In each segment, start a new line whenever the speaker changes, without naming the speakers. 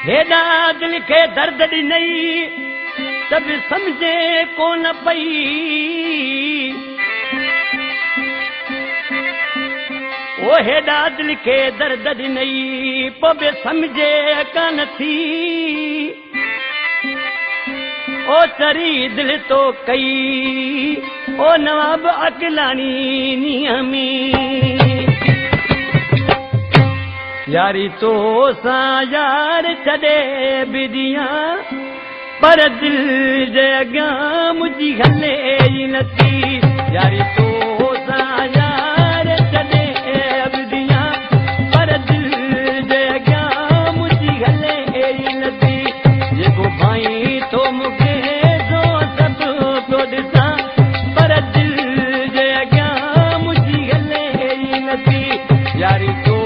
हेॾा दिल खे दर्द ॾिनई तब समझे कोन पई ओ हेॾा दिल खे दर्द ॾिनई पोइ बि समझे कान थी ओ चरी दिल तो कई ओ नवाब अकलानी नियमी यारी तो सा यार छॾे बिदिया पर दिल जे अॻियां मुंहिंजी हले ई नथी यारी तो सा यार छॾे बिदिया पर दिल जे अॻियां मुंहिंजी हले ई नथी जेको भाई तो मूंखे जो सभु पियो ॾिसां पर दिल जे अॻियां मुंहिंजी हले ई नथी यारी तो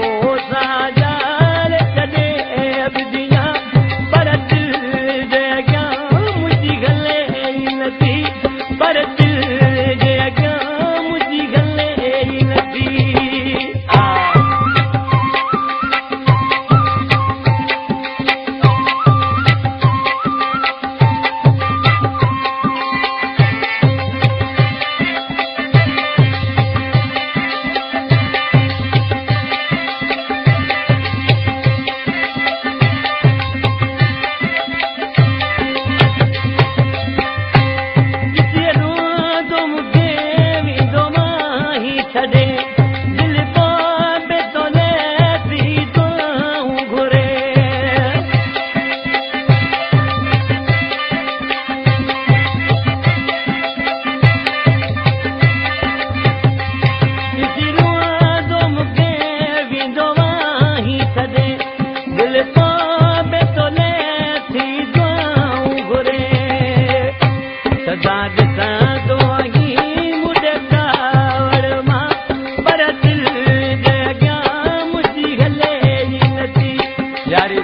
यारी